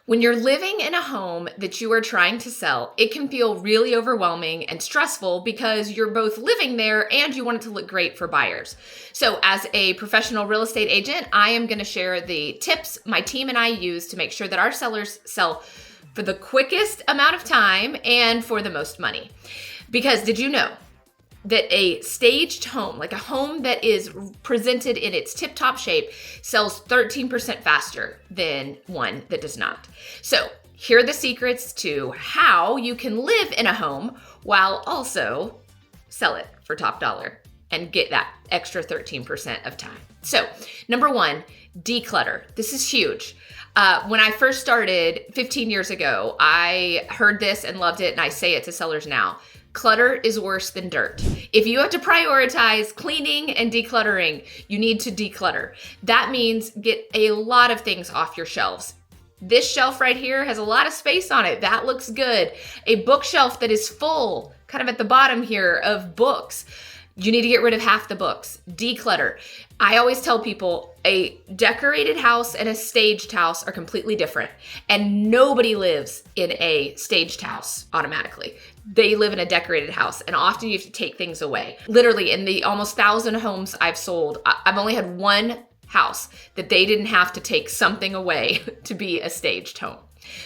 When you're living in a home that you are trying to sell, it can feel really overwhelming and stressful because you're both living there and you want it to look great for buyers. So as a professional real estate agent, I am going to share the tips my team and I use to make sure that our sellers sell for the quickest amount of time and for the most money. Because did you know that a staged home, like a home that is presented in its tip-top shape, sells 13% faster than one that does not? So here are the secrets to how you can live in a home while also sell it for top dollar and get that extra 13% of time. So number one, declutter. This is huge. When I first started 15 years ago, I heard this and loved it, and I say it to sellers now. Clutter is worse than dirt. If you have to prioritize cleaning and decluttering, you need to declutter. That means get a lot of things off your shelves. This shelf right here has a lot of space on it. That looks good. A bookshelf that is full, kind of at the bottom here, of books. You need to get rid of half the books. Declutter. I always tell people a decorated house and a staged house are completely different. And nobody lives in a staged house automatically. They live in a decorated house, and often you have to take things away. Literally, in the almost 1,000 homes I've sold, I've only had one house that they didn't have to take something away to be a staged home.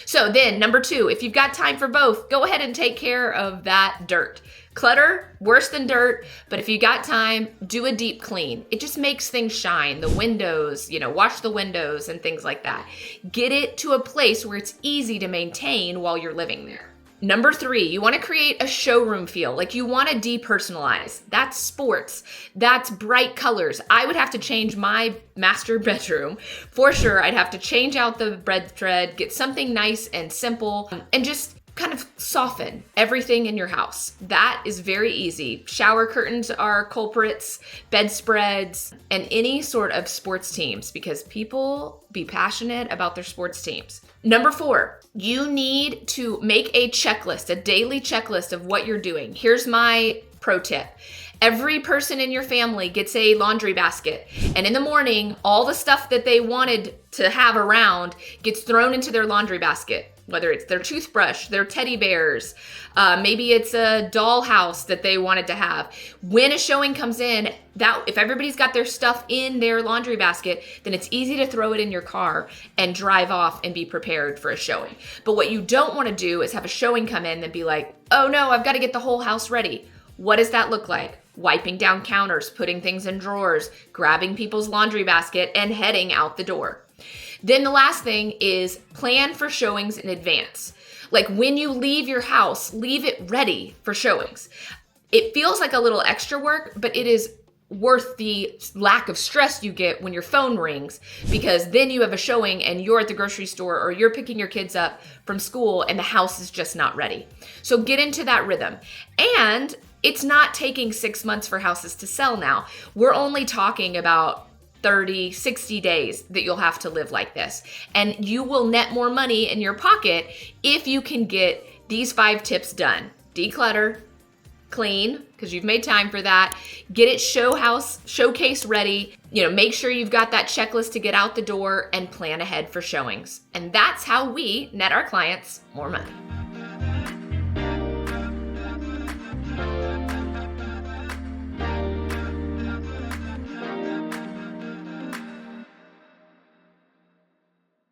So then, number two, if you've got time for both, go ahead and take care of that dirt. Clutter, worse than dirt, but if you got time, do a deep clean. It just makes things shine. The windows, wash the windows and things like that. Get it to a place where it's easy to maintain while you're living there. Number three, you want to create a showroom feel. Like you want to depersonalize. That's sports. That's bright colors. I would have to change my master bedroom. For sure, I'd have to change out the bread thread, get something nice and simple, and just kind of soften everything in your house. That is very easy. Shower curtains are culprits, bedspreads, and any sort of sports teams, because people be passionate about their sports teams. Number four, you need to make a checklist, a daily checklist of what you're doing. Here's my pro tip. Every person in your family gets a laundry basket, and in the morning, all the stuff that they wanted to have around gets thrown into their laundry basket. Whether it's their toothbrush, their teddy bears, maybe it's a dollhouse that they wanted to have. When a showing comes in, that if everybody's got their stuff in their laundry basket, then it's easy to throw it in your car and drive off and be prepared for a showing. But what you don't want to do is have a showing come in and be like, oh no, I've got to get the whole house ready. What does that look like? Wiping down counters, putting things in drawers, grabbing people's laundry basket, and heading out the door. Then the last thing is plan for showings in advance. Like when you leave your house, leave it ready for showings. It feels like a little extra work, but it is worth the lack of stress you get when your phone rings, because then you have a showing and you're at the grocery store or you're picking your kids up from school and the house is just not ready. So get into that rhythm. And it's not taking 6 months for houses to sell now. We're only talking about 30, 60 days that you'll have to live like this. And you will net more money in your pocket if you can get these 5 tips done. Declutter, clean, because you've made time for that. Get it showcase ready. Make sure you've got that checklist to get out the door and plan ahead for showings. And that's how we net our clients more money.